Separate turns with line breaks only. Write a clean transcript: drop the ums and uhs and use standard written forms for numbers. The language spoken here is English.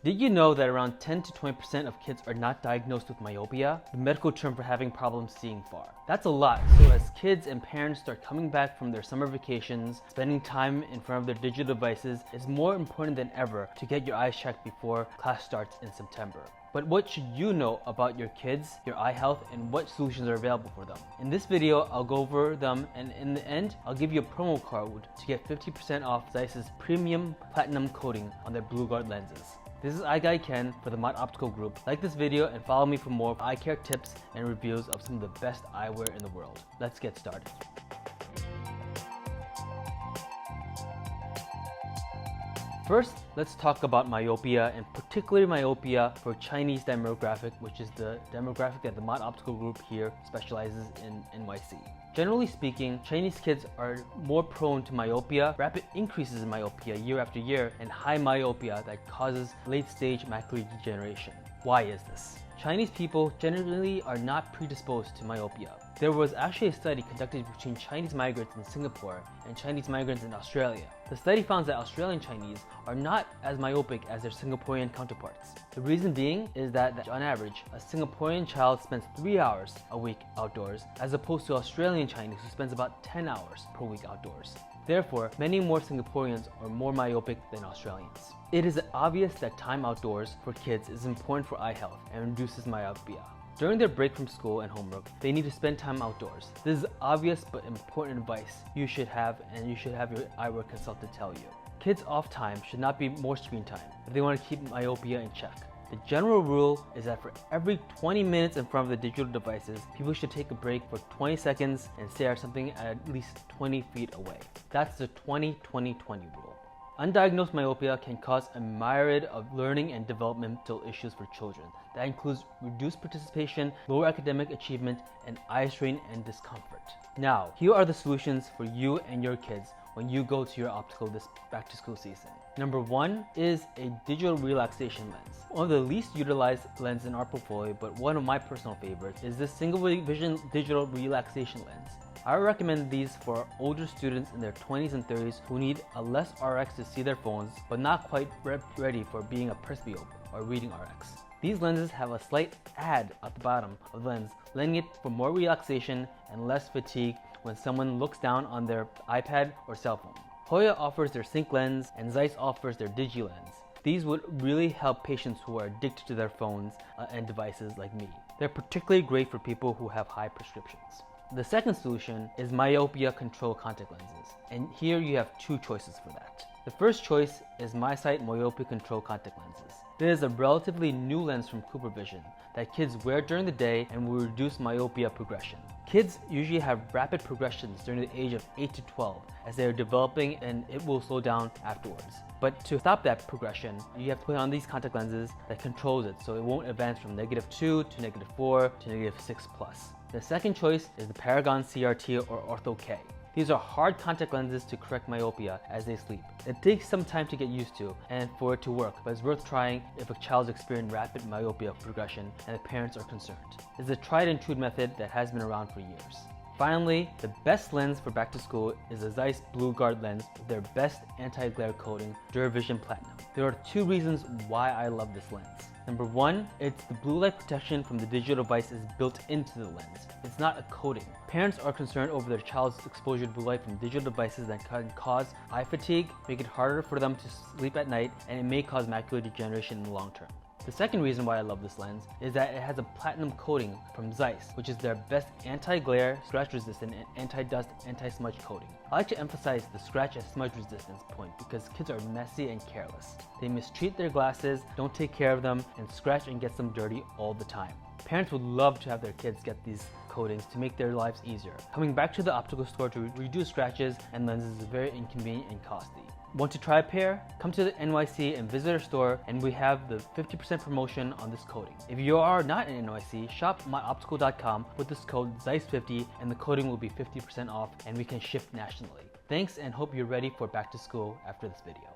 Did you know that around 10 to 20% of kids are not diagnosed with myopia, the medical term for having problems seeing far? That's a lot, so as kids and parents start coming back from their summer vacations, spending time in front of their digital devices, it's more important than ever to get your eyes checked before class starts in September. But what should you know about your kids, your eye health, and what solutions are available for them? In this video, I'll go over them, and in the end, I'll give you a promo code to get 50% off Zeiss's premium platinum coating on their BlueGuard lenses. This is Eye Guy Ken for the Mott Optical Group. Like this video and follow me for more eye care tips and reviews of some of the best eyewear in the world. Let's get started. First, let's talk about myopia, and particularly myopia for Chinese demographic, which is the demographic that the Mott Optical Group here specializes in NYC. Generally speaking, Chinese kids are more prone to myopia, rapid increases in myopia year after year, and high myopia that causes late-stage macular degeneration. Why is this? Chinese people generally are not predisposed to myopia. There was actually a study conducted between Chinese migrants in Singapore and Chinese migrants in Australia. The study found that Australian Chinese are not as myopic as their Singaporean counterparts. The reason being is that on average, a Singaporean child spends 3 hours a week outdoors, as opposed to Australian Chinese who spends about 10 hours per week outdoors. Therefore, many more Singaporeans are more myopic than Australians. It is obvious that time outdoors for kids is important for eye health and reduces myopia. During their break from school and homework, they need to spend time outdoors. This is obvious but important advice you should have, and you should have your eyewear consultant tell you. Kids' off time should not be more screen time if they want to keep myopia in check. The general rule is that for every 20 minutes in front of the digital devices, people should take a break for 20 seconds and stare at something at least 20 feet away. That's the 20-20-20 rule. Undiagnosed myopia can cause a myriad of learning and developmental issues for children. That includes reduced participation, lower academic achievement, and eye strain and discomfort. Now, here are the solutions for you and your kids when you go to your optical this back to school season. Number one is a digital relaxation lens. One of the least utilized lenses in our portfolio, but one of my personal favorites, is this single vision digital relaxation lens. I recommend these for older students in their 20s and 30s who need a less RX to see their phones, but not quite ready for being a presbyope or reading RX. These lenses have a slight ad at the bottom of the lens, lending it for more relaxation and less fatigue when someone looks down on their iPad or cell phone. Hoya offers their Sync lens, and Zeiss offers their Digi lens. These would really help patients who are addicted to their phones and devices like me. They're particularly great for people who have high prescriptions. The second solution is myopia control contact lenses, and here you have two choices for that. The first choice is MySight Myopia Control Contact Lenses. This is a relatively new lens from Cooper Vision that kids wear during the day and will reduce myopia progression. Kids usually have rapid progressions during the age of 8 to 12 as they are developing, and it will slow down afterwards. But to stop that progression, you have to put on these contact lenses that controls it so it won't advance from -2 to -4 to -6+. The second choice is the Paragon CRT or Ortho K. These are hard contact lenses to correct myopia as they sleep. It takes some time to get used to and for it to work, but it's worth trying if a child's experiencing rapid myopia progression and the parents are concerned. It's a tried and true method that has been around for years. Finally, the best lens for back to school is the Zeiss BlueGuard lens with their best anti-glare coating, DuraVision Platinum. There are two reasons why I love this lens. Number one, it's the blue light protection from the digital device is built into the lens. It's not a coating. Parents are concerned over their child's exposure to blue light from digital devices that can cause eye fatigue, make it harder for them to sleep at night, and it may cause macular degeneration in the long term. The second reason why I love this lens is that it has a platinum coating from Zeiss, which is their best anti-glare, scratch-resistant, and anti-dust, anti-smudge coating. I like to emphasize the scratch and smudge resistance point because kids are messy and careless. They mistreat their glasses, don't take care of them, and scratch and get them dirty all the time. Parents would love to have their kids get these coatings to make their lives easier. Coming back to the optical store to reduce scratches and lenses is very inconvenient and costly. Want to try a pair? Come to the NYC and visit our store, and we have the 50% promotion on this coating. If you are not in NYC, shop myoptical.com with this code ZEISS50 and the coating will be 50% off, and we can ship nationally. Thanks, and hope you're ready for back to school after this video.